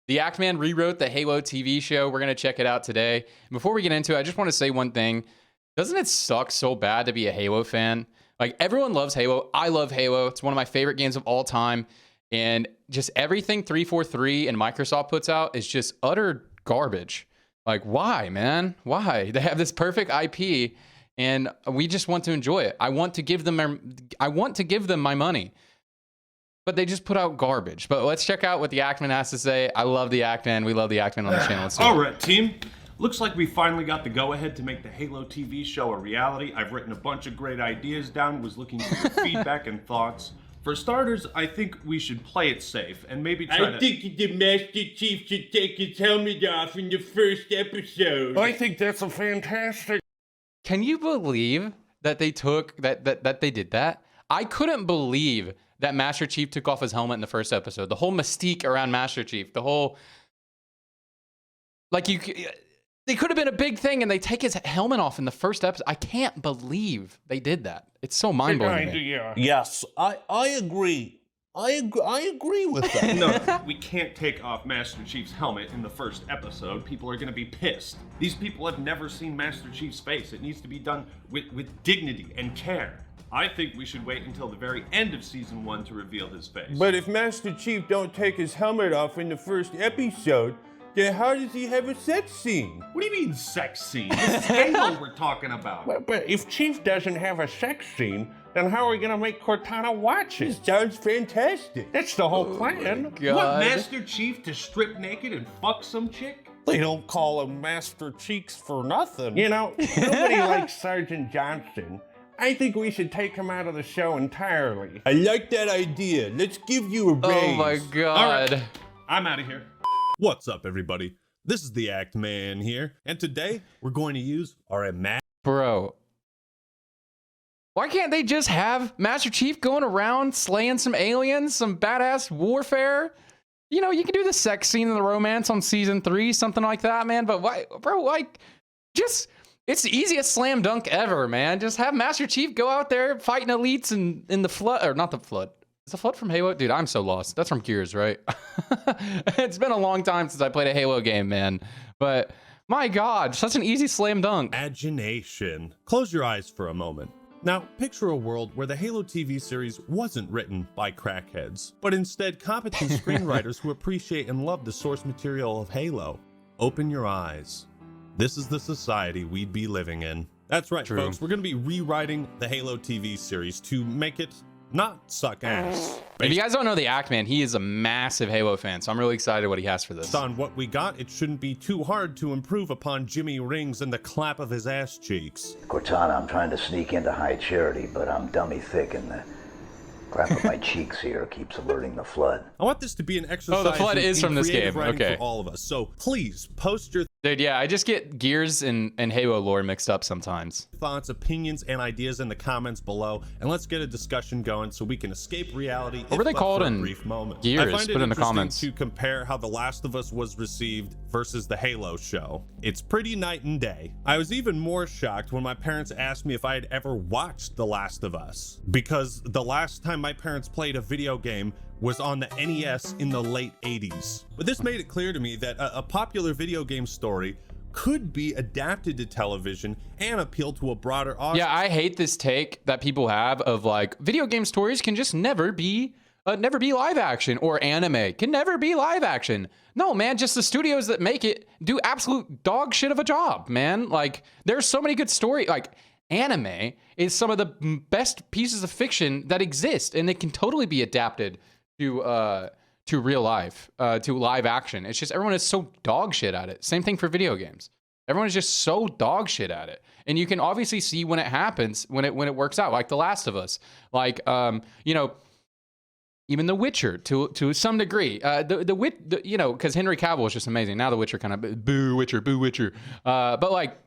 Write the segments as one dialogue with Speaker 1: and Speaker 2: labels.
Speaker 1: The Actman rewrote the Halo TV show. We're going to check it out today. And before we get into it, I just want to say one thing. Doesn't it suck so bad to be a Halo fan? Like, everyone loves Halo. I love Halo. It's one of my favorite games of all time. And just everything 343 and Microsoft puts out is just utter garbage. Like, why, man? Why? They have this perfect IP, and we just want to enjoy it. I want to give them my money. But they just put out garbage. But let's check out what the Actman has to say. I love the Actman. We love the Actman on the channel.
Speaker 2: All right, team. Looks like we finally got the go-ahead to make the Halo TV show a reality. I've written a bunch of great ideas down, was looking for your feedback and thoughts. For starters, I think we should play it safe and maybe try to...
Speaker 3: I think the Master Chief should take his helmet off in the first episode.
Speaker 4: I think that's a fantastic...
Speaker 1: Can you believe that they took that they did that? I couldn't believe that Master Chief took off his helmet in the first episode. The whole mystique around Master Chief, the whole, like, they could have been a big thing, and they take his helmet off in the first episode. I can't believe they did that. It's so mind-blowing to me.
Speaker 4: Yes, I agree. I agree with that.
Speaker 2: No, we can't take off Master Chief's helmet in the first episode. People are going to be pissed. These people have never seen Master Chief's face. It needs to be done with dignity and care. I think we should wait until the very end of season 1 to reveal his face.
Speaker 3: But if Master Chief don't take his helmet off in the first episode, then how does he have a sex scene?
Speaker 2: What do you mean sex scene? This is Halo we're talking about.
Speaker 4: But if Chief doesn't have a sex scene, then how are we gonna make Cortana watch it?
Speaker 3: This sounds fantastic.
Speaker 4: That's the whole plan.
Speaker 2: You want Master Chief to strip naked and fuck some chick?
Speaker 4: They don't call him Master Cheeks for nothing. You know, nobody likes Sergeant Johnson. I think we should take him out of the show entirely.
Speaker 3: I like that idea. Let's give you a raise.
Speaker 1: Oh my god.
Speaker 2: All right, I'm out of here.
Speaker 5: What's up, everybody? This is the Actman here, and today we're going to use our
Speaker 1: Bro. Why can't they just have Master Chief going around slaying some aliens, some badass warfare? You know, you can do the sex scene and the romance on season 3, something like that, man. But why, bro, like, just... It's the easiest slam dunk ever, man. Just have Master Chief go out there fighting elites in the flood, or not the flood. Is the flood from Halo? Dude, I'm so lost. That's from Gears, right? It's been a long time since I played a Halo game, man. But my God, such an easy slam dunk.
Speaker 5: imagination. Close your eyes for a moment. Now, picture a world where the Halo TV series wasn't written by crackheads, but instead competent screenwriters who appreciate and love the source material of Halo. Open your eyes. This is the society we'd be living in. That's right,
Speaker 1: True.
Speaker 5: folks. We're going to be rewriting the Halo TV series to make it not suck ass.
Speaker 1: If you guys don't know the Actman, he is a massive Halo fan, so I'm really excited what he has for this.
Speaker 5: Based on what we got, it shouldn't be too hard to improve upon Jimmy Rings and the clap of his ass cheeks.
Speaker 6: Cortana, I'm trying to sneak into High Charity, but I'm dummy thick and the clap of my cheeks here keeps alerting the flood.
Speaker 5: I want this to be an exercise.
Speaker 1: Oh, the flood is
Speaker 5: in
Speaker 1: from this
Speaker 5: creative
Speaker 1: game.
Speaker 5: writing
Speaker 1: Okay.
Speaker 5: For all of us. So please post your
Speaker 1: Dude, yeah, I just get Gears and Halo lore mixed up sometimes.
Speaker 5: thoughts, opinions, and ideas in the comments below, and let's get a discussion going so we can escape reality.
Speaker 1: What were they called
Speaker 5: for a
Speaker 1: in
Speaker 5: brief moment?
Speaker 1: Gears?
Speaker 5: I find it
Speaker 1: Put in the
Speaker 5: interesting
Speaker 1: comments.
Speaker 5: to compare how The Last of Us was received versus the Halo show. It's pretty night and day. I was even more shocked when my parents asked me if I had ever watched The Last of Us, because the last time my parents played a video game was on the NES in the late 80s. But this made it clear to me that a popular video game story could be adapted to television and appeal to a broader audience.
Speaker 1: Yeah, I hate this take that people have of like video game stories can just never be live action, or anime can never be live action. No, man, just the studios that make it do absolute dog shit of a job, man. Like, there's so many good stories. Like, anime is some of the best pieces of fiction that exist, and it can totally be adapted to real life, to live action. It's just everyone is so dog shit at it. Same thing for video games. Everyone is just so dog shit at it, and you can obviously see when it happens, when it works out, like The Last of Us, like you know, even The Witcher to some degree. You know, because Henry Cavill is just amazing. Now The Witcher kind of boo Witcher, but like.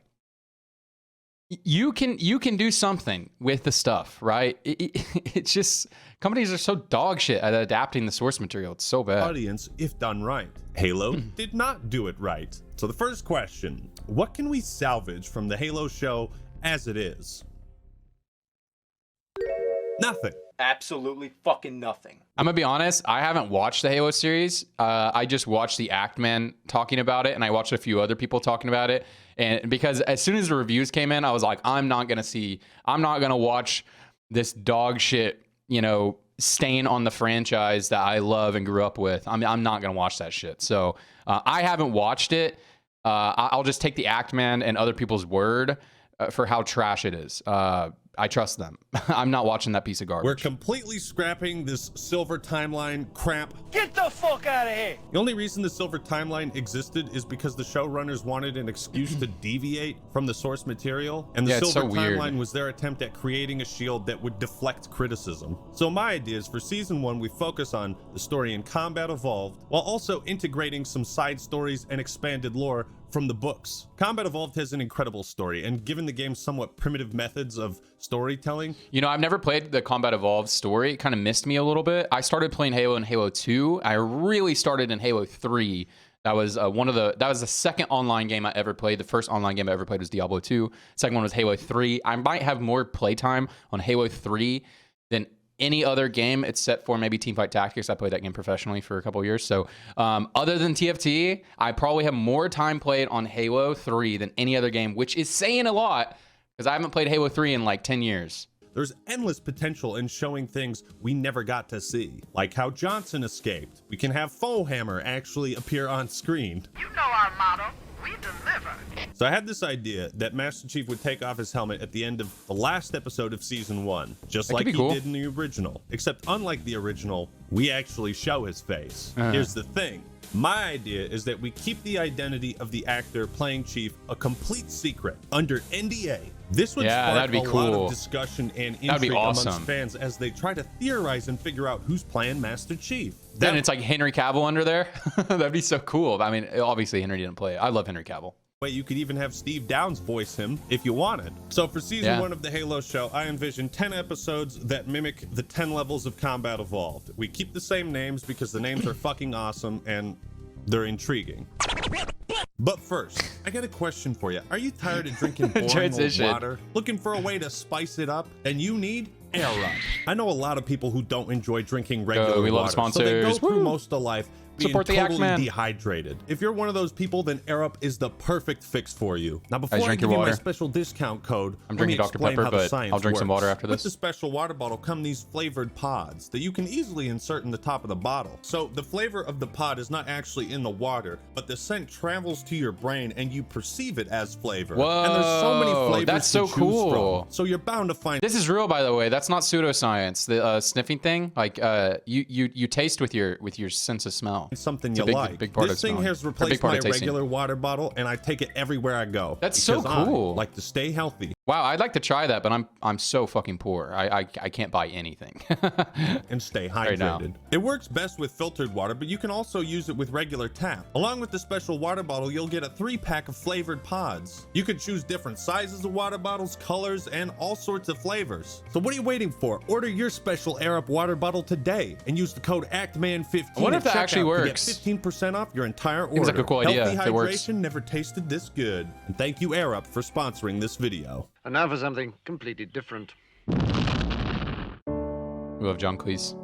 Speaker 1: You can do something with the stuff, right? It's just companies are so dog shit at adapting the source material. It's so bad.
Speaker 5: Audience, if done right. Halo did not do it right. So the first question, what can we salvage from the Halo show as it is? Nothing.
Speaker 7: absolutely fucking nothing.
Speaker 1: I'm gonna be honest, I haven't watched the Halo series. I just watched the Act Man talking about it, and I watched a few other people talking about it. And because as soon as the reviews came in, I was like, I'm not gonna watch this dog shit, stain on the franchise that I love and grew up with. I'm not gonna watch that shit. So I haven't watched it. I'll just take the Act Man and other people's word for how trash it is. I trust them. I'm not watching that piece of garbage.
Speaker 5: We're completely scrapping this silver timeline crap.
Speaker 7: Get the fuck out of here!
Speaker 5: The only reason the silver timeline existed is because the showrunners wanted an excuse to deviate from the source material, and the silver timeline was their attempt at creating a shield that would deflect criticism. So my idea is for season 1, we focus on the story in Combat Evolved, while also integrating some side stories and expanded lore from the books. Combat Evolved has an incredible story, and given the game's somewhat primitive methods of storytelling...
Speaker 1: I've never played the Combat Evolved story. It kind of missed me a little bit. I started playing Halo in Halo 2. I really started in Halo 3. That was that was the second online game I ever played. The first online game I ever played was Diablo 2. Second one was Halo 3. I might have more playtime on Halo 3 than any other game except for maybe Teamfight Tactics. I played that game professionally for a couple of years. So other than TFT, I probably have more time played on Halo 3 than any other game, which is saying a lot because I haven't played Halo 3 in like 10 years.
Speaker 5: There's endless potential in showing things we never got to see, like how Johnson escaped. We can have Foehammer actually appear on screen.
Speaker 8: You know our motto, we deliver.
Speaker 5: So I had this idea that Master Chief would take off his helmet at the end of the last episode of season 1, just like he did in the original. Except unlike the original, we actually show his face. Here's the thing. My idea is that we keep the identity of the actor playing Chief a complete secret under NDA. This would spark a lot of discussion and intrigue amongst fans as they try to theorize and figure out who's playing Master Chief.
Speaker 1: Then it's like Henry Cavill under there. That'd be so cool. I mean, obviously Henry didn't play it. I love Henry Cavill.
Speaker 5: Wait, you could even have Steve Downes voice him if you wanted. So for season 1 of the Halo show, I envision 10 episodes that mimic the 10 levels of Combat Evolved. We keep the same names because the names are fucking awesome and they're intriguing. But first, I got a question for you. Are you tired of drinking boring old water? Looking for a way to spice it up? And you need Air Up. I know a lot of people who don't enjoy drinking regular water,
Speaker 1: love sponsors.
Speaker 5: so they go through most of life being
Speaker 1: Support the
Speaker 5: totally dehydrated. If you're one of those people, then Air Up is the perfect fix for you. Now, before I give you my special discount code,
Speaker 1: I'm drinking Dr. Pepper, but I'll drink some water after this.
Speaker 5: With the special water bottle come these flavored pods that you can easily insert in the top of the bottle. So the flavor of the pod is not actually in the water, but the scent travels to your brain and you perceive it as flavor.
Speaker 1: Whoa,
Speaker 5: and there's so many flavors
Speaker 1: that's so
Speaker 5: to choose
Speaker 1: cool.
Speaker 5: from. So you're bound to find.
Speaker 1: This is real, by the way. That's not pseudoscience. The sniffing thing, like you taste with your sense of smell.
Speaker 5: Something you like.
Speaker 1: Big part
Speaker 5: this thing has replaced my regular water bottle, and I take it everywhere I go.
Speaker 1: That's so cool.
Speaker 5: I like to stay healthy.
Speaker 1: Wow, I'd like to try that, but I'm so fucking poor. I can't buy anything.
Speaker 5: And stay hydrated. It works best with filtered water, but you can also use it with regular tap. Along with the special water bottle, you'll get a 3-pack of flavored pods. You can choose different sizes of water bottles, colors, and all sorts of flavors. So what are you waiting for? Order your special Air Up water bottle today and use the code ACTMAN15.
Speaker 1: I wonder if that actually works.
Speaker 5: To get 15% off your entire order.
Speaker 1: Seems like a cool idea.
Speaker 5: Healthy
Speaker 1: hydration
Speaker 5: works. Never tasted this good. And thank you, Air Up, for sponsoring this video.
Speaker 9: And now for something completely different.
Speaker 1: We love John Cleese.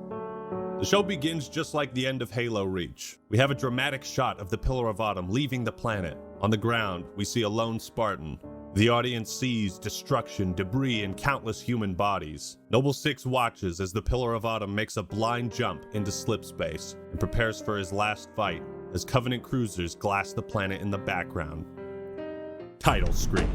Speaker 5: The show begins just like the end of Halo Reach. We have a dramatic shot of the Pillar of Autumn leaving the planet. On the ground, we see a lone Spartan. The audience sees destruction, debris, and countless human bodies. Noble Six watches as the Pillar of Autumn makes a blind jump into slip space and prepares for his last fight as Covenant cruisers glass the planet in the background. Title screen.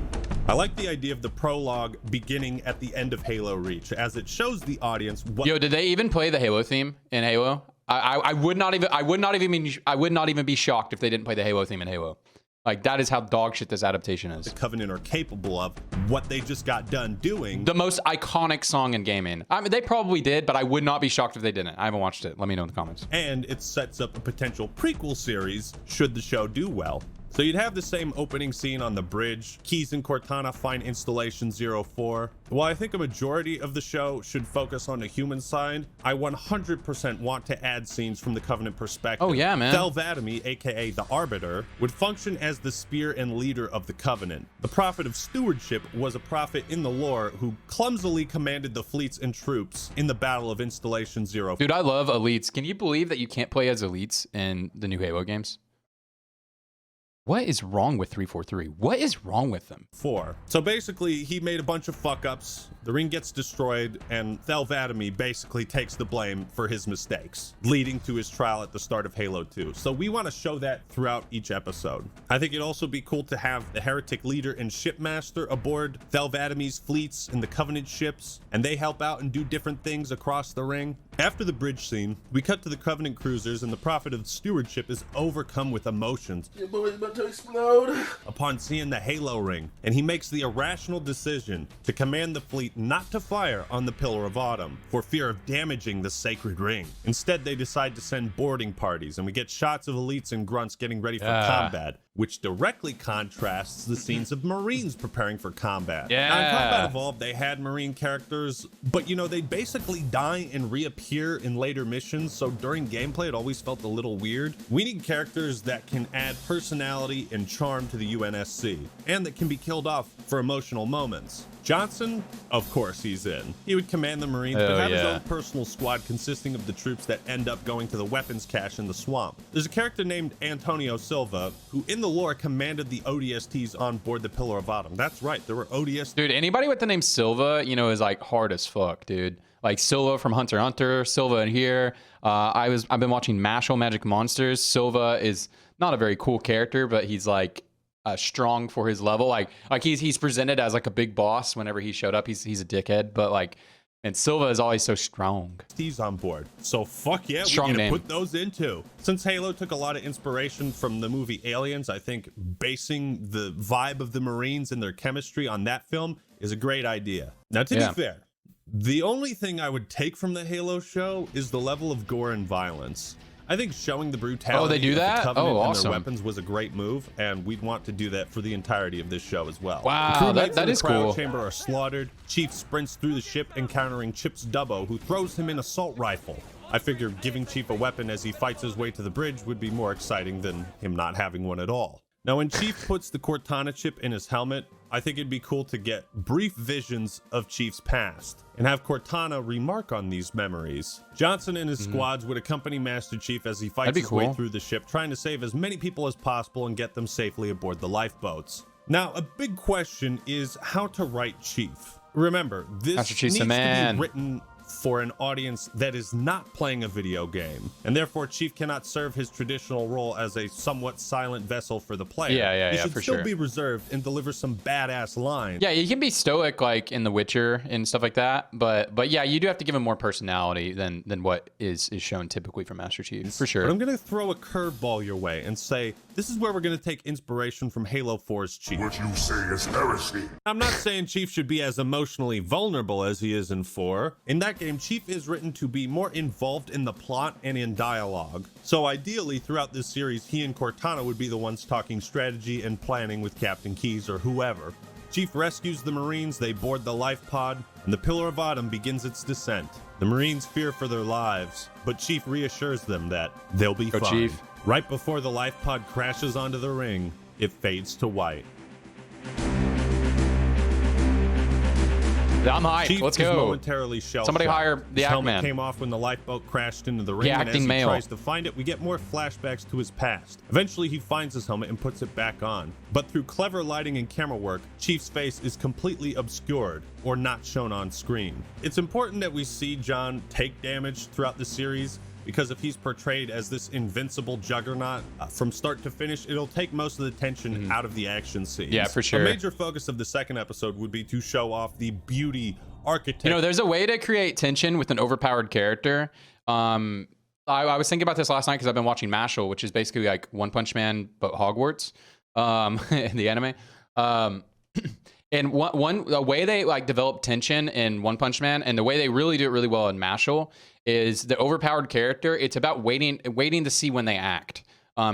Speaker 5: I like the idea of the prologue beginning at the end of Halo Reach, as it shows the audience what—
Speaker 1: Yo, did they even play the Halo theme in Halo? I would not even be shocked if they didn't play the Halo theme in Halo. Like, that is how dog shit this adaptation is.
Speaker 5: The Covenant are capable of, what they just got done doing.
Speaker 1: The most iconic song in gaming. I mean, they probably did, but I would not be shocked if they didn't. I haven't watched it. Let me know in the comments.
Speaker 5: And it sets up a potential prequel series should the show do well. So you'd have the same opening scene on the bridge. Keyes and Cortana find Installation 04. While I think a majority of the show should focus on the human side, I 100% want to add scenes from the Covenant perspective.
Speaker 1: Oh yeah, man.
Speaker 5: Thelvadamy, aka the Arbiter, would function as the spear and leader of the Covenant. The Prophet of Stewardship was a prophet in the lore who clumsily commanded the fleets and troops in the Battle of Installation 04.
Speaker 1: Dude, I love elites. Can you believe that you can't play as elites in the new Halo games? What is wrong with 343? What is wrong with them?
Speaker 5: 4. So basically, he made a bunch of fuck-ups, the ring gets destroyed, and Thelvadamy basically takes the blame for his mistakes, leading to his trial at the start of Halo 2. So we want to show that throughout each episode. I think it'd also be cool to have the Heretic leader and shipmaster aboard Thelvadamy's fleets and the Covenant ships, and they help out and do different things across the ring. After the bridge scene, we cut to the Covenant cruisers, and the Prophet of Stewardship is overcome with emotions
Speaker 10: To explode.
Speaker 5: upon seeing the Halo ring, and he makes the irrational decision to command the fleet not to fire on the Pillar of Autumn for fear of damaging the sacred ring. Instead, they decide to send boarding parties, and we get shots of elites and grunts getting ready for combat, which directly contrasts the scenes of Marines preparing for combat.
Speaker 1: Yeah.
Speaker 5: Now, in Combat Evolved, they had Marine characters, but you know, they basically die and reappear in later missions, so during gameplay, it always felt a little weird. We need characters that can add personality and charm to the UNSC, and that can be killed off for emotional moments. Johnson, of course he's in. He would command the Marines, but have his own personal squad consisting of the troops that end up going to the weapons cache in the swamp. There's a character named Antonio Silva, who in the lore commanded the ODSTs on board the Pillar of Autumn. That's right, there were ODSTs.
Speaker 1: Dude, anybody with the name Silva, you know, is like hard as fuck, dude. Like Silva from Hunter x Hunter, Silva in here. I've been watching Mashal Magic Monsters. Silva is not a very cool character, but he's like strong for his level. Like he's presented as like a big boss whenever he showed up. He's a dickhead, but like, and Silva is always so strong.
Speaker 5: He's on board. So fuck yeah,
Speaker 1: Strong
Speaker 5: we gotta
Speaker 1: name.
Speaker 5: put those in too. Since Halo took a lot of inspiration from the movie Aliens, I think basing the vibe of the Marines and their chemistry on that film is a great idea. Now, to be fair, the only thing I would take from the Halo show is the level of gore and violence. I think showing the brutality
Speaker 1: they do that?
Speaker 5: of the Covenant and
Speaker 1: Awesome.
Speaker 5: their weapons was a great move, and we'd want to do that for the entirety of this show as well.
Speaker 1: Wow,
Speaker 5: The crewmates
Speaker 1: that
Speaker 5: in
Speaker 1: is
Speaker 5: the cryo
Speaker 1: cool.
Speaker 5: chamber are slaughtered. Chief sprints through the ship, encountering Chip's Dubbo, who throws him an assault rifle. I figure giving Chief a weapon as he fights his way to the bridge would be more exciting than him not having one at all. Now, when Chief puts the Cortana chip in his helmet, I think it'd be cool to get brief visions of Chief's past and have Cortana remark on these memories. Johnson and his squads would accompany Master Chief as he fights his way through the ship, trying to save as many people as possible and get them safely aboard the lifeboats. Now, a big question is how to write Chief. Remember, this
Speaker 1: Master Chief's
Speaker 5: needs
Speaker 1: the
Speaker 5: to
Speaker 1: man.
Speaker 5: be written for an audience that is not playing a video game, and therefore Chief cannot serve his traditional role as a somewhat silent vessel for the player. He should
Speaker 1: for
Speaker 5: still
Speaker 1: sure.
Speaker 5: be reserved and deliver some badass lines.
Speaker 1: Yeah, you can be stoic like in The Witcher and stuff like that, but yeah, you do have to give him more personality than what is shown typically from Master Chief, for sure.
Speaker 5: But I'm gonna throw a curveball your way and say this is where we're gonna take inspiration from Halo 4's Chief.
Speaker 10: What you say is heresy.
Speaker 5: I'm not saying Chief should be as emotionally vulnerable as he is in 4. In that game, Chief is written to be more involved in the plot and in dialogue. So ideally, throughout this series, he and Cortana would be the ones talking strategy and planning with Captain Keyes or whoever. Chief rescues the Marines, they board the life pod, and the Pillar of Autumn begins its descent. The Marines fear for their lives, but Chief reassures them that they'll be
Speaker 1: Go
Speaker 5: fine.
Speaker 1: Chief.
Speaker 5: Right before the life pod crashes onto the ring, it fades to white.
Speaker 1: I'm hyped.
Speaker 5: Chief
Speaker 1: Let's
Speaker 5: is
Speaker 1: go.
Speaker 5: momentarily shell-shocked.
Speaker 1: Somebody hire the
Speaker 5: His
Speaker 1: Act
Speaker 5: helmet
Speaker 1: Man.
Speaker 5: came off when the lifeboat crashed into the ring,
Speaker 1: Yeah,
Speaker 5: and as
Speaker 1: acting
Speaker 5: he
Speaker 1: male.
Speaker 5: tries to find it, we get more flashbacks to his past. Eventually, he finds his helmet and puts it back on. But through clever lighting and camera work, Chief's face is completely obscured or not shown on screen. It's important that we see John take damage throughout the series, because if he's portrayed as this invincible juggernaut from start to finish, it'll take most of the tension out of the action scenes.
Speaker 1: Yeah, for sure.
Speaker 5: A major focus of the second episode would be to show off the beauty, architecture.
Speaker 1: You know, there's a way to create tension with an overpowered character. I was thinking about this last night because I've been watching Mashal, which is basically like One Punch Man but Hogwarts, in the anime. And the way they like develop tension in One Punch Man, and the way they really do it really well in Mashal, is the overpowered character. It's about waiting to see when they act.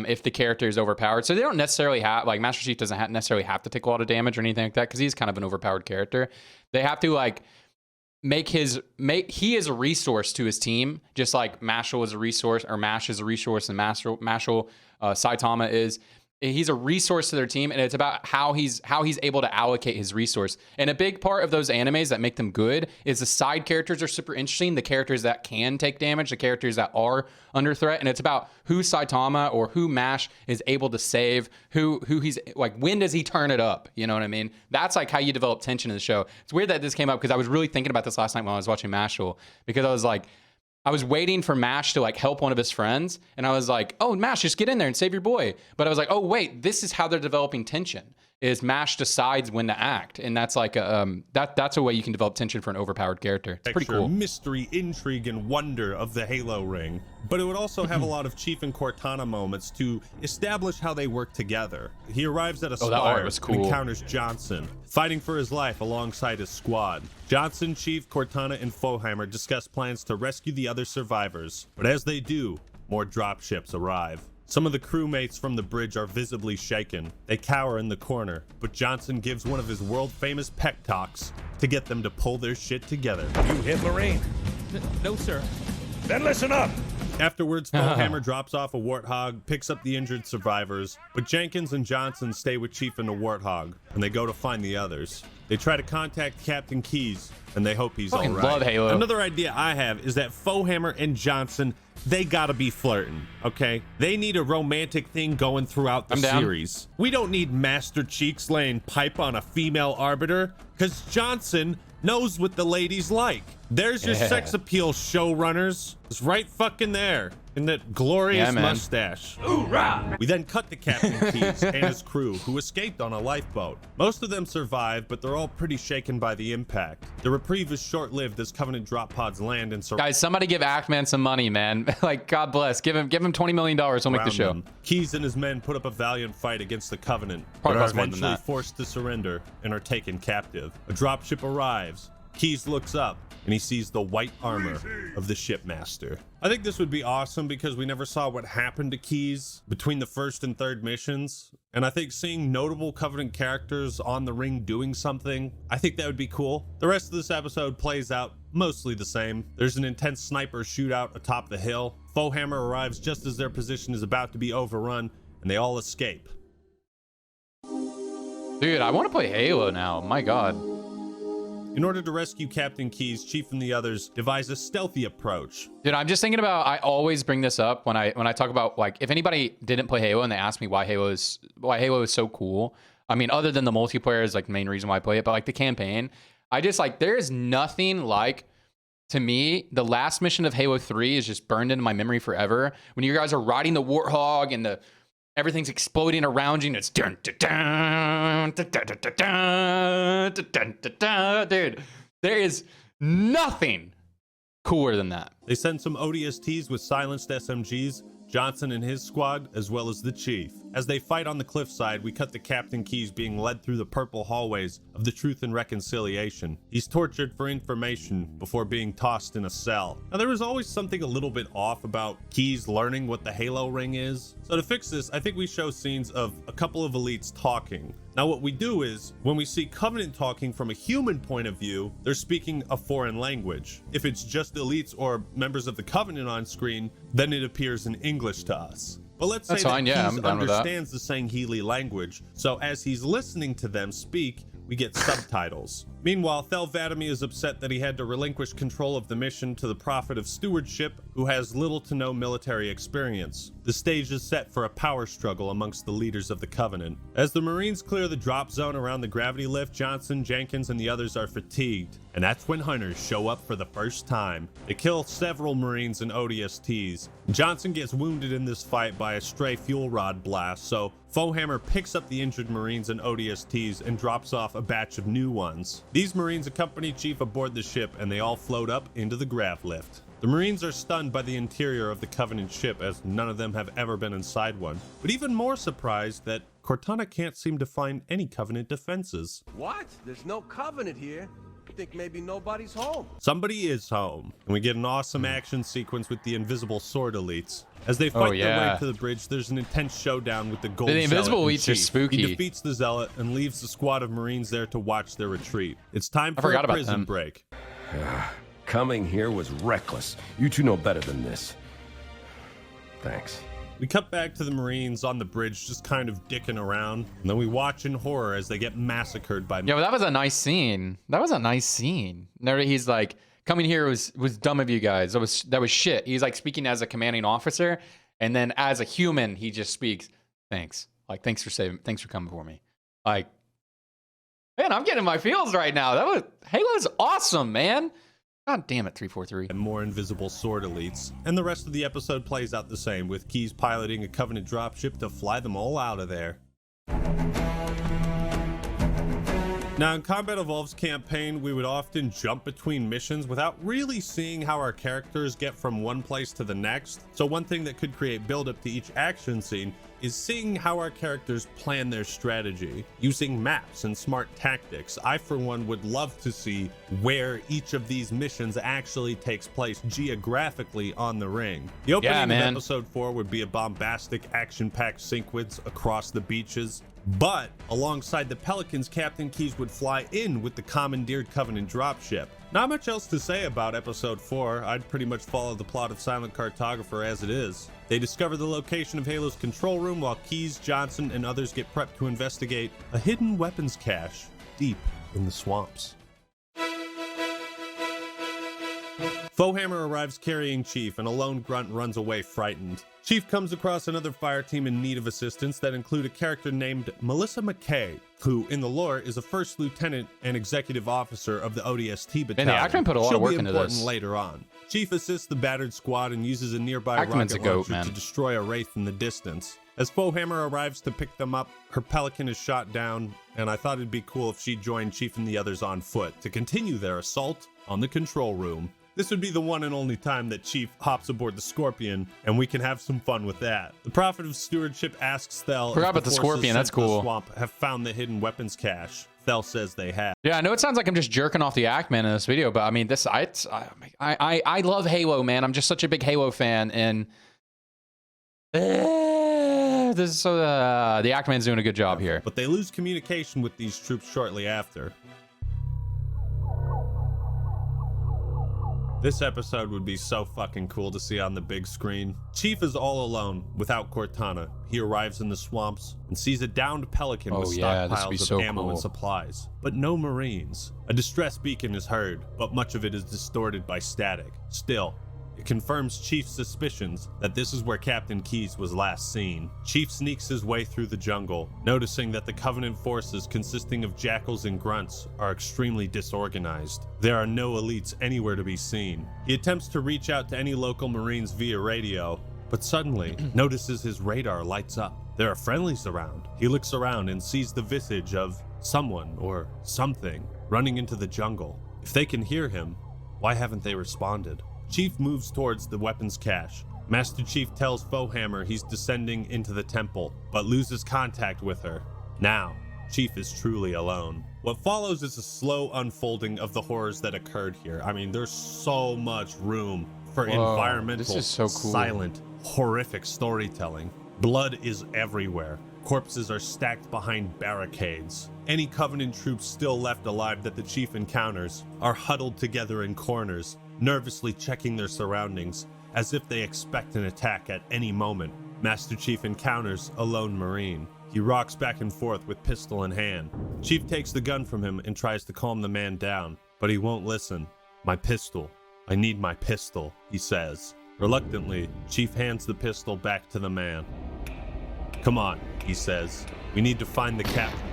Speaker 1: if the character is overpowered. So they don't necessarily have, like, Master Chief doesn't necessarily have to take a lot of damage or anything like that, because he's kind of an overpowered character. They have to, like, he is a resource to his team, just like Mashal is a resource, or Mash is a resource, and Mashal Saitama is. He's a resource to their team, and it's about how he's able to allocate his resource. And a big part of those animes that make them good is the side characters are super interesting, the characters that can take damage, the characters that are under threat, and it's about who Saitama or who Mash is able to save, who he's like, when does he turn it up? You know what I mean? That's like how you develop tension in the show. It's weird that this came up because I was really thinking about this last night when I was watching Mashal, because I was like, I was waiting for Mash to like help one of his friends, and I was like, oh, Mash, just get in there and save your boy. But I was like, oh, wait, this is how they're developing tension, is Mash decides when to act. And that's like, that's a way you can develop tension for an overpowered character. It's pretty cool.
Speaker 5: Mystery, intrigue, and wonder of the Halo ring. But it would also have a lot of Chief and Cortana moments to establish how they work together. He arrives at a spire and encounters Johnson, fighting for his life alongside his squad. Johnson, Chief, Cortana, and Foehammer discuss plans to rescue the other survivors. But as they do, more dropships arrive. Some of the crewmates from the bridge are visibly shaken. They cower in the corner, but Johnson gives one of his world-famous pep talks to get them to pull their shit together.
Speaker 10: You hit Marine?
Speaker 11: No, sir.
Speaker 10: Then listen up.
Speaker 5: Afterwards, Foehammer drops off a Warthog, picks up the injured survivors, but Jenkins and Johnson stay with Chief and the Warthog, and they go to find the others. They try to contact Captain Keyes, and they hope he's all right.
Speaker 1: Love Halo.
Speaker 5: Another idea I have is that Foehammer and Johnson, they gotta be flirting, okay? They need a romantic thing going throughout the series. We don't need Master Cheeks laying pipe on a female arbiter, because Johnson knows what the ladies like. There's your sex appeal, showrunners. It's right fucking there in that glorious mustache.
Speaker 10: Hoorah!
Speaker 5: We then cut to Captain Keyes and his crew, who escaped on a lifeboat. Most of them survive, but they're all pretty shaken by the impact. The reprieve is short-lived as Covenant drop pods land and surround.
Speaker 1: Guys, somebody give Ackman some money, man. Like, God bless. Give him $20 million. He'll make the show.
Speaker 5: Them. Keyes and his men put up a valiant fight against the Covenant, but are eventually forced to surrender and are taken captive. A dropship arrives. Keyes looks up and he sees the white armor of the shipmaster. I think this would be awesome because we never saw what happened to Keyes between the first and third missions. And I think seeing notable Covenant characters on the ring doing something, I think that would be cool. The rest of this episode plays out mostly the same. There's an intense sniper shootout atop the hill. Foehammer arrives just as their position is about to be overrun, and they all escape.
Speaker 1: Dude, I want to play Halo now. My God.
Speaker 5: In order to rescue Captain Keyes, Chief and the others devise a stealthy approach.
Speaker 1: Dude, I'm just thinking about, I always bring this up when I talk about, like, if anybody didn't play Halo and they ask me why Halo is so cool. I mean, other than the multiplayer is like the main reason why I play it, but like the campaign, I just like, there is nothing like, to me, the last mission of Halo 3 is just burned into my memory forever. When you guys are riding the Warthog and everything's exploding around you, and it's dun, dun, dun, dun, dun, dun, dun, dun, dun, dun, dun. Dude, there is nothing cooler than that.
Speaker 5: They send some ODSTs with silenced SMGs, Johnson and his squad, as well as the Chief. As they fight on the cliffside, we cut to Captain Keyes being led through the purple hallways of the Truth and Reconciliation. He's tortured for information before being tossed in a cell. Now, there was always something a little bit off about Keyes learning what the Halo ring is. So to fix this, I think we show scenes of a couple of elites talking. Now, what we do is, when we see Covenant talking from a human point of view, they're speaking a foreign language. If it's just elites or members of the Covenant on screen, then it appears in English to us. But let's say that Keyes understands the Sangheili language, so as he's listening to them speak, we get subtitles. Meanwhile, Thel 'Vadamee is upset that he had to relinquish control of the mission to the Prophet of Stewardship, who has little to no military experience. The stage is set for a power struggle amongst the leaders of the Covenant. As the Marines clear the drop zone around the gravity lift, Johnson, Jenkins, and the others are fatigued. And that's when hunters show up for the first time. They kill several Marines and ODSTs. Johnson gets wounded in this fight by a stray fuel rod blast, so Foehammer picks up the injured Marines and ODSTs and drops off a batch of new ones. These Marines accompany Chief aboard the ship, and they all float up into the grav lift. The Marines are stunned by the interior of the Covenant ship, as none of them have ever been inside one, but even more surprised that Cortana can't seem to find any Covenant defenses.
Speaker 10: What? There's no Covenant here. think maybe nobody's home.
Speaker 5: Somebody is home, and we get an awesome action sequence with the invisible sword elites. As they fight their way to the bridge, there's an intense showdown with the gold
Speaker 1: The invisible
Speaker 5: zealot and
Speaker 1: elites are
Speaker 5: Chief.
Speaker 1: spooky.
Speaker 5: He defeats the zealot and leaves the squad of Marines there to watch their retreat. It's time for
Speaker 1: forgot
Speaker 5: a
Speaker 1: about
Speaker 5: prison
Speaker 1: them.
Speaker 5: break.
Speaker 10: Coming here was reckless. You two know better than this. Thanks.
Speaker 5: We cut back to the Marines on the bridge, just kind of dicking around, and then we watch in horror as they get massacred by.
Speaker 1: Yeah, but that was a nice scene. That was a nice scene. There, he's like, coming here was dumb of you guys. That was shit. He's like speaking as a commanding officer, and then as a human, he just speaks, thanks. Like, thanks for coming for me. Like, man, I'm getting my feels right now. Halo's awesome, man. God damn it, 343.
Speaker 5: And more invisible sword elites. And the rest of the episode plays out the same, with Keyes piloting a Covenant dropship to fly them all out of there. Now, in Combat Evolved's campaign, we would often jump between missions without really seeing how our characters get from one place to the next. So one thing that could create build-up to each action scene is seeing how our characters plan their strategy, using maps and smart tactics. I, for one, would love to see where each of these missions actually takes place geographically on the ring. The opening of episode 4 would be a bombastic, action-packed sequence across the beaches. But alongside the Pelicans, Captain Keyes would fly in with the commandeered Covenant dropship. Not much else to say about episode 4. I'd pretty much follow the plot of Silent Cartographer as it is. They discover the location of Halo's control room while Keyes, Johnson, and others get prepped to investigate a hidden weapons cache deep in the swamps. Foehammer arrives carrying Chief, and a lone grunt runs away frightened. Chief comes across another fire team in need of assistance that include a character named Melissa McKay, who in the lore is a first lieutenant and executive officer of the ODST battalion.
Speaker 1: Man, the Ackerman put a lot of work into this.
Speaker 5: Later on. Chief assists the battered squad and uses a nearby
Speaker 1: Ackerman's
Speaker 5: rocket
Speaker 1: a goat,
Speaker 5: launcher
Speaker 1: man.
Speaker 5: to destroy a wraith in the distance. As Foehammer arrives to pick them up, her Pelican is shot down, and I thought it'd be cool if she joined Chief and the others on foot to continue their assault on the control room. This would be the one and only time that Chief hops aboard the Scorpion, and we can have some fun with that. The Prophet of Stewardship asks Thel
Speaker 1: Forgot
Speaker 5: if
Speaker 1: about the
Speaker 5: forces
Speaker 1: Scorpion,
Speaker 5: sent
Speaker 1: that's
Speaker 5: to the
Speaker 1: cool.
Speaker 5: swamp have found the hidden weapons cache. Thel says they have.
Speaker 1: Yeah, I know it sounds like I'm just jerking off the Ackman in this video, but I mean, I love Halo, man. I'm just such a big Halo fan, and the Ackman's doing a good job here.
Speaker 5: But they lose communication with these troops shortly after. This episode would be so fucking cool to see on the big screen. Chief is all alone, without Cortana. He arrives in the swamps and sees a downed Pelican with stockpiles of ammo and supplies, but no Marines. A distress beacon is heard, but much of it is distorted by static. Still, it confirms Chief's suspicions that this is where Captain Keyes was last seen. Chief sneaks his way through the jungle, noticing that the Covenant forces consisting of jackals and grunts are extremely disorganized. There are no elites anywhere to be seen. He attempts to reach out to any local Marines via radio, but suddenly notices his radar lights up. There are friendlies around. He looks around and sees the visage of someone or something running into the jungle. If they can hear him, why haven't they responded? Chief moves towards the weapons cache. Master Chief tells Foehammer he's descending into the temple, but loses contact with her. Now, Chief is truly alone. What follows is a slow unfolding of the horrors that occurred here. I mean, there's so much room for environmental,
Speaker 1: this is so cool.
Speaker 5: silent, horrific storytelling. Blood is everywhere. Corpses are stacked behind barricades. Any Covenant troops still left alive that the Chief encounters are huddled together in corners, nervously checking their surroundings as if they expect an attack at any moment. Master Chief encounters a lone Marine. He rocks back and forth with pistol in hand. Chief takes the gun from him and tries to calm the man down, but he won't listen. "My pistol. I need my pistol," he says. Reluctantly, Chief hands the pistol back to the man. "Come on," he says. "We need to find the captain."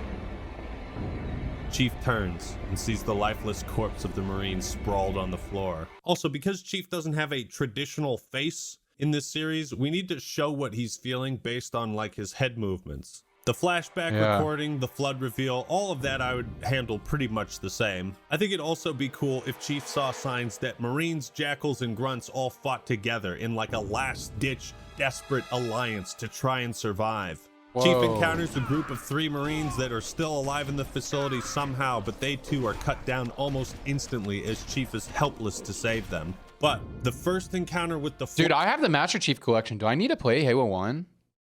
Speaker 5: Chief turns and sees the lifeless corpse of the Marine sprawled on the floor. Also, because Chief doesn't have a traditional face in this series, we need to show what he's feeling based on like his head movements. The flashback recording, the flood reveal, all of that I would handle pretty much the same. I think it'd also be cool if Chief saw signs that Marines, jackals, and grunts all fought together in like a last-ditch, desperate alliance to try and survive. Chief
Speaker 1: Whoa.
Speaker 5: encounters a group of 3 Marines that are still alive in the facility somehow, but they too are cut down almost instantly as Chief is helpless to save them. But the first encounter with the
Speaker 1: Dude, I have the Master Chief collection. Do I need to play Halo 1?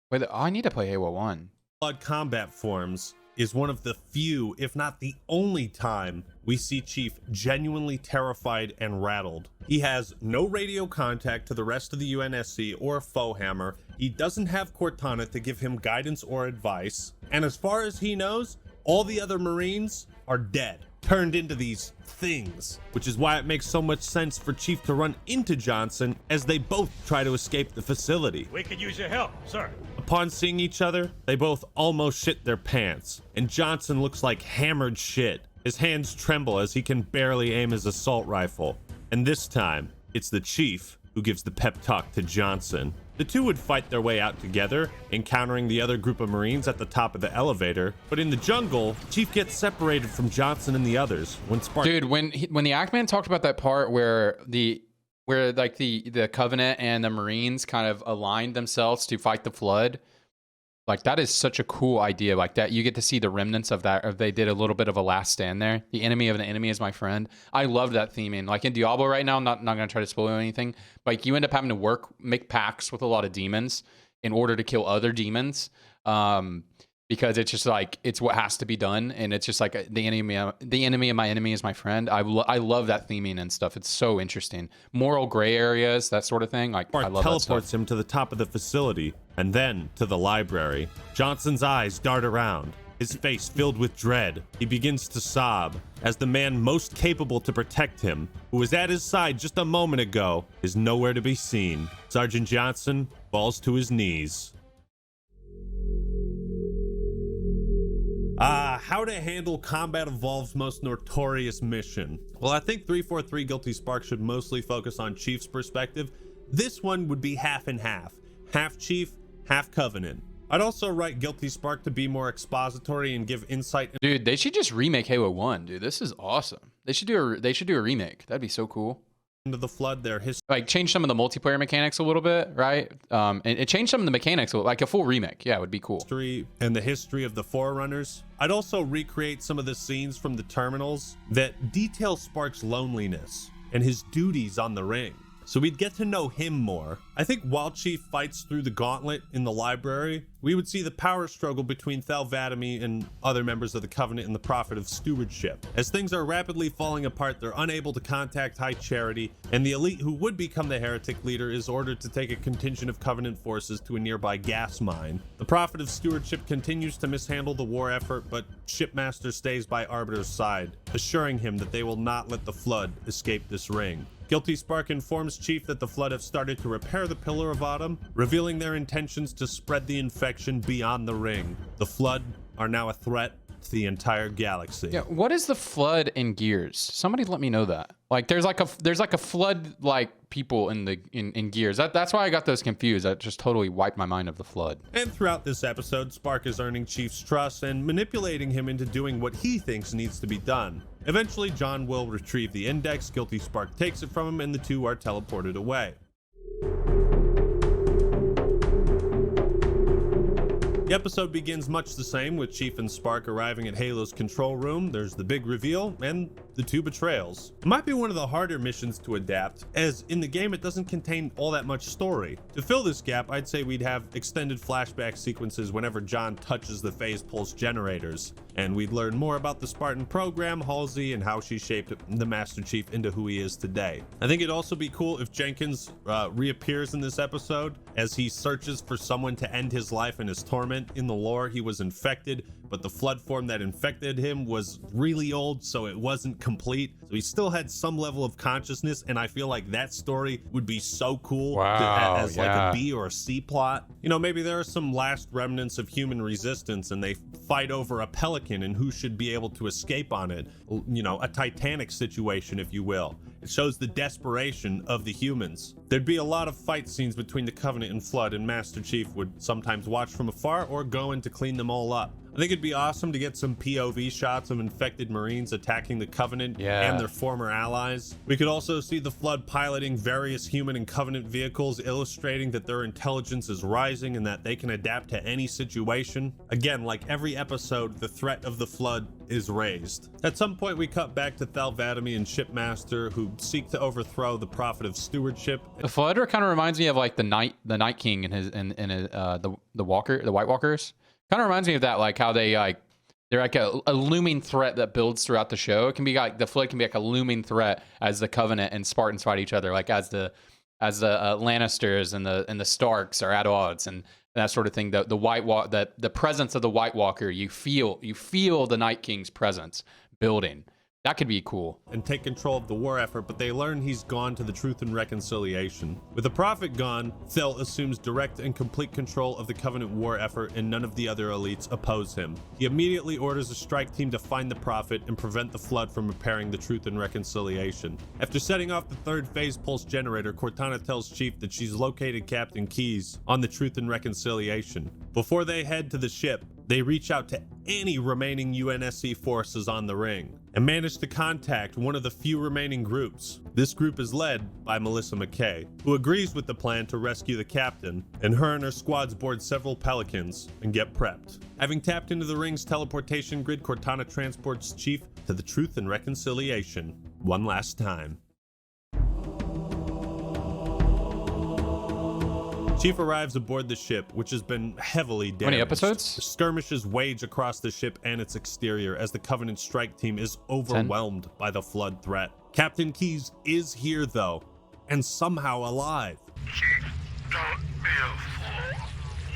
Speaker 1: Wait, I need to play Halo 1.
Speaker 5: Flood combat forms is one of the few, if not the only time, we see Chief genuinely terrified and rattled. He has no radio contact to the rest of the UNSC or Foehammer. He doesn't have Cortana to give him guidance or advice. And as far as he knows, all the other Marines are dead, turned into these things, which is why it makes so much sense for Chief to run into Johnson as they both try to escape the facility.
Speaker 7: We could use your help, sir.
Speaker 5: Upon seeing each other, they both almost shit their pants, and Johnson looks like hammered shit. His hands tremble as he can barely aim his assault rifle. And this time, it's the Chief who gives the pep talk to Johnson. The two would fight their way out together, encountering the other group of Marines at the top of the elevator. But in the jungle, Chief gets separated from Johnson and the others when Spark...
Speaker 1: Dude, when the Ackman talked about that part where the Covenant and the Marines kind of aligned themselves to fight the Flood, like that is such a cool idea. Like that, you get to see the remnants of that. Or they did a little bit of a last stand there. The enemy of the enemy is my friend. I love that theming. Like in Diablo right now, I'm not gonna try to spoil anything. But like you end up having to make pacts with a lot of demons in order to kill other demons. Because it's just like it's what has to be done, and it's just like the enemy of my enemy is my friend. I love that theming and stuff. It's so interesting. Moral gray areas, that sort of thing. Like I love
Speaker 5: teleports
Speaker 1: that stuff.
Speaker 5: him to the top of the facility and then to the library. Johnson's eyes dart around, his face filled with dread. He begins to sob as the man most capable to protect him, who was at his side just a moment ago, is nowhere to be seen. Sergeant Johnson falls to his knees. How to handle Combat Evolved's most notorious mission. Well, I think 343 Guilty Spark should mostly focus on Chief's perspective. This one would be half and half. Half Chief, half Covenant. I'd also write Guilty Spark to be more expository and give insight.
Speaker 1: Dude, they should just remake Halo 1, dude. This is awesome. They should do a remake. That'd be so cool.
Speaker 5: Into the Flood, their history.
Speaker 1: Like change some of the multiplayer mechanics a little bit, right? And it changed some of the mechanics, like a full remake. Yeah, it would be cool.
Speaker 5: And the history of the Forerunners. I'd also recreate some of the scenes from the terminals that detail Spark's loneliness and his duties on the ring, so we'd get to know him more. I think while Chief fights through the gauntlet in the library, we would see the power struggle between Thel 'Vadamee and other members of the Covenant and the Prophet of Stewardship. As things are rapidly falling apart, they're unable to contact High Charity, and the elite who would become the heretic leader is ordered to take a contingent of Covenant forces to a nearby gas mine. The Prophet of Stewardship continues to mishandle the war effort, but Shipmaster stays by Arbiter's side, assuring him that they will not let the Flood escape this ring. Guilty Spark informs Chief that the Flood have started to repair the Pillar of Autumn, revealing their intentions to spread the infection beyond the ring. The Flood are now a threat to the entire galaxy.
Speaker 1: Yeah, what is the Flood in Gears? Somebody let me know that. Like there's like a Flood like people in Gears. That's why I got those confused. That just totally wiped my mind of the Flood.
Speaker 5: And throughout this episode, Spark is earning Chief's trust and manipulating him into doing what he thinks needs to be done. Eventually, John will retrieve the index, Guilty Spark takes it from him, and the two are teleported away. The episode begins much the same, with Chief and Spark arriving at Halo's control room. There's the big reveal and the two betrayals. It might be one of the harder missions to adapt, as in the game it doesn't contain all that much story. To fill this gap, I'd say we'd have extended flashback sequences whenever John touches the phase pulse generators, and we'd learn more about the Spartan program, Halsey, and how she shaped the Master Chief into who he is today. I think it'd also be cool if Jenkins reappears in this episode as he searches for someone to end his life and his torment. In the lore, he was infected, but the Flood form that infected him was really old, so it wasn't complete. So he still had some level of consciousness, and I feel like that story would be so cool as like a B or a C plot. You know, maybe there are some last remnants of human resistance and they fight over a pelican and who should be able to escape on it. You know, a Titanic situation, if you will. It shows the desperation of the humans. There'd be a lot of fight scenes between the Covenant and Flood, and Master Chief would sometimes watch from afar or go in to clean them all up. I think it'd be awesome to get some POV shots of infected Marines attacking the Covenant and their former allies. We could also see the Flood piloting various human and Covenant vehicles, illustrating that their intelligence is rising and that they can adapt to any situation. Again, like every episode, the threat of the Flood is raised. At some point, we cut back to Thalvadami and Shipmaster, who seek to overthrow the Prophet of Stewardship.
Speaker 1: The Flood kind of reminds me of like the Night King and the White Walkers. Kind of reminds me of that, like how they're like a looming threat that builds throughout the show. It can be like the Flood can be like a looming threat as the Covenant and Spartans fight each other, like as the Lannisters and the Starks are at odds and that sort of thing. The presence of the White Walker, you feel the Night King's presence building. That could be cool.
Speaker 5: And take control of the war effort, but they learn he's gone to the Truth and Reconciliation. With the Prophet gone, Thel assumes direct and complete control of the Covenant war effort, and none of the other elites oppose him. He immediately orders a strike team to find the Prophet and prevent the Flood from repairing the Truth and Reconciliation. After setting off the third phase pulse generator, Cortana tells Chief that she's located Captain Keyes on the Truth and Reconciliation. Before they head to the ship, they reach out to any remaining UNSC forces on the ring and manage to contact one of the few remaining groups. This group is led by Melissa McKay, who agrees with the plan to rescue the captain, and her and her squads board several Pelicans and get prepped. Having tapped into the ring's teleportation grid, Cortana transports Chief to the Truth and Reconciliation one last time. Chief arrives aboard the ship, which has been heavily damaged.
Speaker 1: How many episodes?
Speaker 5: Skirmishes wage across the ship and its exterior as the Covenant strike team is overwhelmed by the Flood threat. Captain Keyes is here, though, and somehow alive.
Speaker 8: Chief, don't be a fool.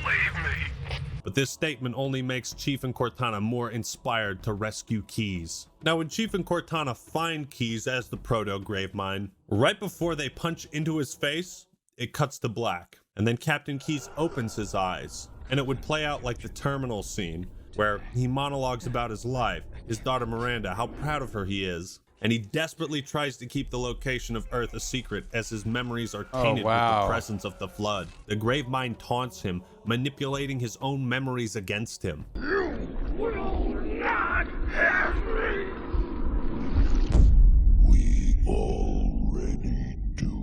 Speaker 8: Leave me.
Speaker 5: But this statement only makes Chief and Cortana more inspired to rescue Keyes. Now, when Chief and Cortana find Keyes as the Proto-Gravemind, right before they punch into his face, it cuts to black. And then Captain Keyes opens his eyes, and it would play out like the terminal scene, where he monologues about his life, his daughter Miranda, how proud of her he is, and he desperately tries to keep the location of Earth a secret as his memories are tainted with the presence of the Flood. The Gravemind taunts him, manipulating his own memories against him.
Speaker 8: You will not have me.
Speaker 10: We already do.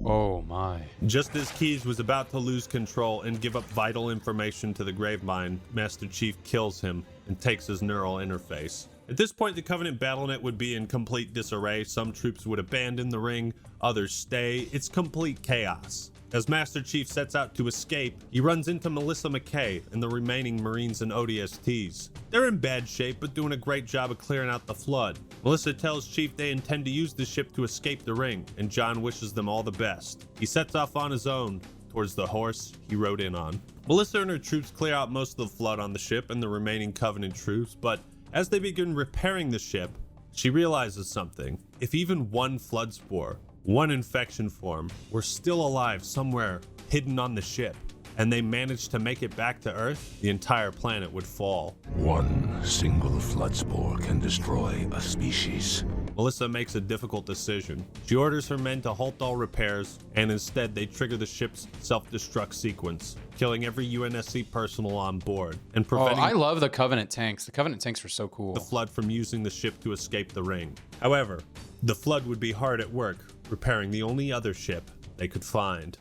Speaker 1: Oh my.
Speaker 5: Just as Keyes was about to lose control and give up vital information to the Gravemind, Master Chief kills him and takes his neural interface. At this point, the Covenant BattleNet would be in complete disarray. Some troops would abandon the ring, others stay. It's complete chaos. As Master Chief sets out to escape, he runs into Melissa McKay and the remaining Marines and ODSTs. They're in bad shape, but doing a great job of clearing out the Flood. Melissa tells Chief they intend to use the ship to escape the ring, and John wishes them all the best. He sets off on his own towards the horse he rode in on. Melissa and her troops clear out most of the Flood on the ship and the remaining Covenant troops, but as they begin repairing the ship, she realizes something. If even one Flood spore, one infection form, were still alive somewhere hidden on the ship, and they managed to make it back to Earth, the entire planet would fall.
Speaker 10: One single Flood spore can destroy a species.
Speaker 5: Melissa makes a difficult decision. She orders her men to halt all repairs, and instead they trigger the ship's self-destruct sequence, killing every UNSC personnel on board, and preventing
Speaker 1: I love the Covenant tanks. The Covenant tanks were so cool.
Speaker 5: the Flood from using the ship to escape the ring. However, the Flood would be hard at work, repairing the only other ship they could find.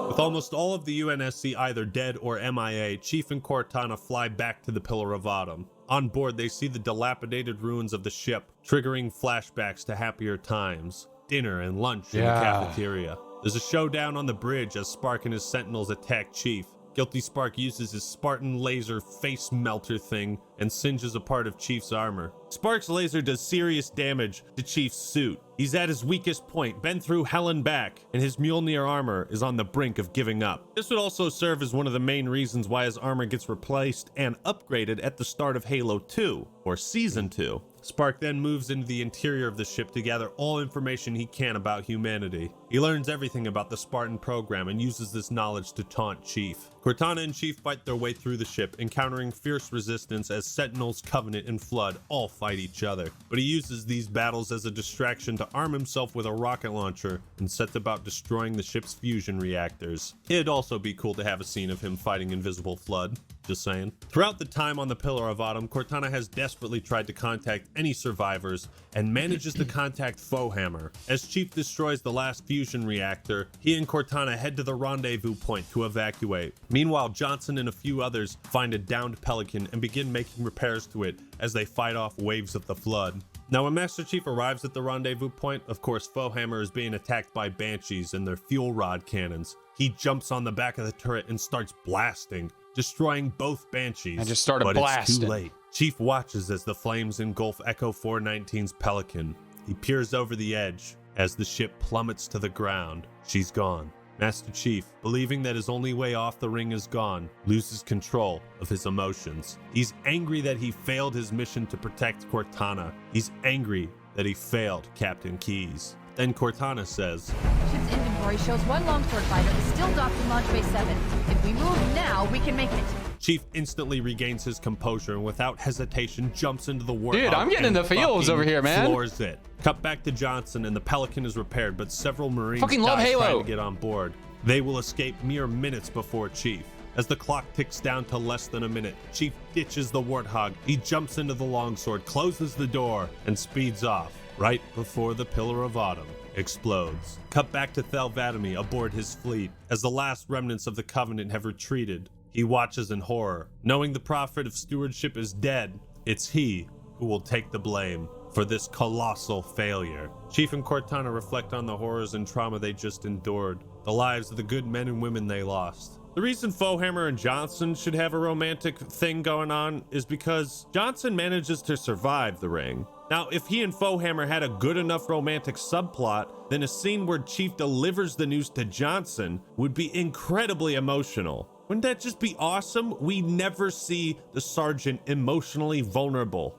Speaker 5: With almost all of the UNSC either dead or MIA, Chief and Cortana fly back to the Pillar of Autumn. On board, they see the dilapidated ruins of the ship, triggering flashbacks to happier times, dinner and lunch in the cafeteria. There's a showdown on the bridge as Spark and his Sentinels attack Chief. Guilty Spark uses his Spartan laser face melter thing and singes a part of Chief's armor. Spark's laser does serious damage to Chief's suit. He's at his weakest point, been through hell and back, and his Mjolnir armor is on the brink of giving up. This would also serve as one of the main reasons why his armor gets replaced and upgraded at the start of Halo 2, or Season 2. Spark then moves into the interior of the ship to gather all information he can about humanity. He learns everything about the Spartan program and uses this knowledge to taunt Chief. Cortana and Chief fight their way through the ship, encountering fierce resistance as Sentinels, Covenant, and Flood all fight each other. But he uses these battles as a distraction to arm himself with a rocket launcher and sets about destroying the ship's fusion reactors. It'd also be cool to have a scene of him fighting Invisible Flood. Just saying. Throughout the time on the Pillar of Autumn, Cortana has desperately tried to contact any survivors and manages to contact Foehammer. As Chief destroys the last fusion reactor, he and Cortana head to the rendezvous point to evacuate. Meanwhile, Johnson and a few others find a downed Pelican and begin making repairs to it as they fight off waves of the Flood. Now, when Master Chief arrives at the rendezvous point, of course, Foehammer is being attacked by Banshees and their fuel rod cannons. He jumps on the back of the turret and starts blasting, destroying both Banshees.
Speaker 1: I just started
Speaker 5: but
Speaker 1: blasting.
Speaker 5: It's too late. Chief watches as the flames engulf Echo 419's Pelican. He peers over the edge. As the ship plummets to the ground, she's gone. Master Chief, believing that his only way off the ring is gone, loses control of his emotions. He's angry that he failed his mission to protect Cortana. He's angry that he failed Captain Keyes. Then Cortana says,
Speaker 11: Ship's inventory shows one longsword fighter is still docked in Launch Bay 7. If we move now, we can make it.
Speaker 5: Chief instantly regains his composure and without hesitation jumps into the warthog.
Speaker 1: Dude, I'm getting in the feels over here, man.
Speaker 5: Floors it. Cut back to Johnson and the Pelican is repaired, but several Marines
Speaker 1: Fucking love
Speaker 5: die
Speaker 1: Halo.
Speaker 5: trying to get on board. They will escape mere minutes before Chief. As the clock ticks down to less than a minute, Chief ditches the warthog. He jumps into the longsword, closes the door, and speeds off right before the Pillar of Autumn explodes. Cut back to Thelvadamy aboard his fleet. As the last remnants of the Covenant have retreated, he watches in horror. Knowing the Prophet of Stewardship is dead, it's he who will take the blame for this colossal failure. Chief and Cortana reflect on the horrors and trauma they just endured, the lives of the good men and women they lost. The reason Foehammer and Johnson should have a romantic thing going on is because Johnson manages to survive the ring. Now, if he and Foehammer had a good enough romantic subplot, then a scene where Chief delivers the news to Johnson would be incredibly emotional. Wouldn't that just be awesome? We never see the Sergeant emotionally vulnerable.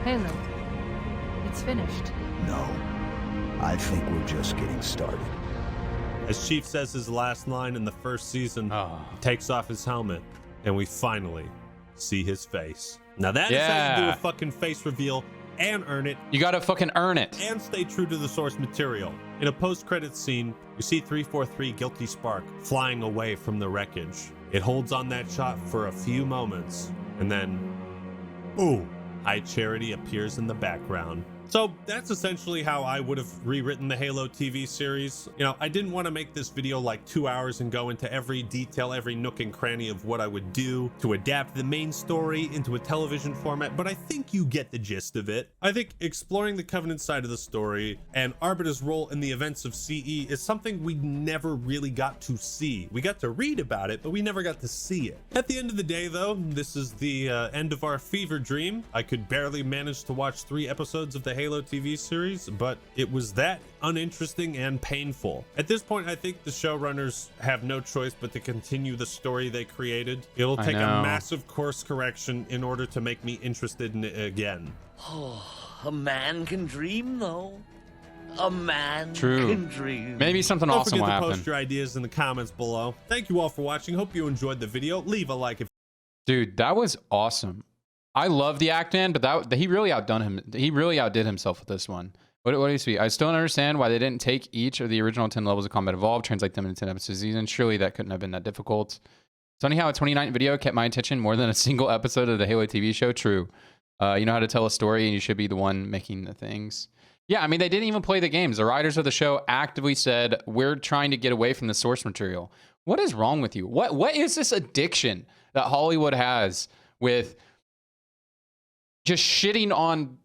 Speaker 11: Halo, it's finished.
Speaker 6: No, I think we're just getting started.
Speaker 5: As Chief says his last line in the first season, he takes off his helmet, and we finally see his face. Now that is how you do a fucking face reveal and earn it.
Speaker 1: You gotta fucking earn it.
Speaker 5: And stay true to the source material. In a post-credits scene, we see 343 Guilty Spark flying away from the wreckage. It holds on that shot for a few moments, and then, boom, High Charity appears in the background. So that's essentially how I would have rewritten the Halo TV series. You know, I didn't want to make this video like 2 hours and go into every detail, every nook and cranny of what I would do to adapt the main story into a television format, but I think you get the gist of it. I think exploring the Covenant side of the story and Arbiter's role in the events of CE is something we never really got to see. We got to read about it, but we never got to see it. At the end of the day, though, this is the end of our fever dream. I could barely manage to watch 3 episodes of the Halo TV series, but it was that uninteresting and painful. At this point, I think the showrunners have no choice but to continue the story they created. It'll take a massive course correction in order to make me interested in it again.
Speaker 7: Oh, a man can dream, though. A man
Speaker 1: True.
Speaker 7: can dream.
Speaker 1: Maybe something
Speaker 5: Don't
Speaker 1: awesome will
Speaker 5: forget to
Speaker 1: happen.
Speaker 5: post your ideas in the comments below. Thank you all for watching. Hope you enjoyed the video. Leave a like if
Speaker 1: Dude, that was awesome. I love the Actman, but he really outdone him. He really outdid himself with this one. What do you see? I still don't understand why they didn't take each of the original 10 levels of Combat Evolved, translate them into 10 episodes a season. Surely that couldn't have been that difficult. It's funny how a 29 video kept my attention more than a single episode of the Halo TV show. True. You know how to tell a story, and you should be the one making the things. Yeah, I mean, they didn't even play the games. The writers of the show actively said, we're trying to get away from the source material. What is wrong with you? What is this addiction that Hollywood has with just shitting on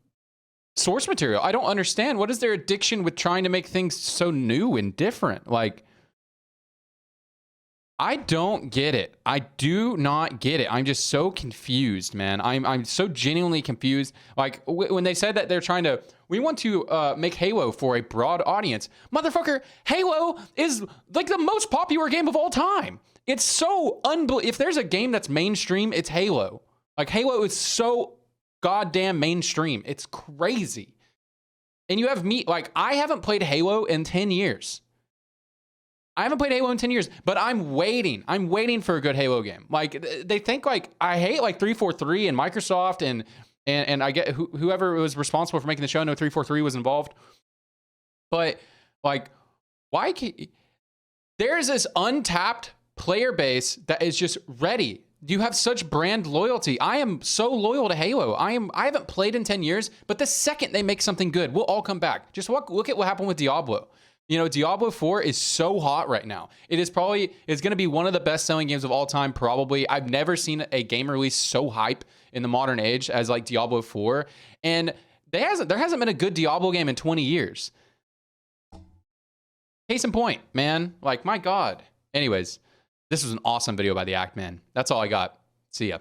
Speaker 1: source material? I don't understand. What is their addiction with trying to make things so new and different? Like, I don't get it. I do not get it. I'm just so confused, man. I'm so genuinely confused. Like, when they said that they're trying to, we want to make Halo for a broad audience. Motherfucker, Halo is like the most popular game of all time. It's so unbelievable. If there's a game that's mainstream, it's Halo. Like, Halo is so goddamn mainstream. It's crazy. And you have me, like, I haven't played Halo in 10 years. I haven't played Halo in 10 years, but I'm waiting. I'm waiting for a good Halo game. Like, they think, like, I hate, like, 343 and Microsoft and I get whoever was responsible for making the show. No, 343 was involved. But, like, why can't... There's this untapped player base that is just ready. You have such brand loyalty. I am so loyal to Halo. I haven't played in 10 years, but the second they make something good, we'll all come back. Just look at what happened with Diablo. You know, Diablo 4 is so hot right now. It's going to be one of the best-selling games of all time, probably. I've never seen a game release so hype in the modern age as, like, Diablo 4. And there hasn't been a good Diablo game in 20 years. Case in point, man. Like, my God. Anyways, this was an awesome video by the Act Man. That's all I got. See ya.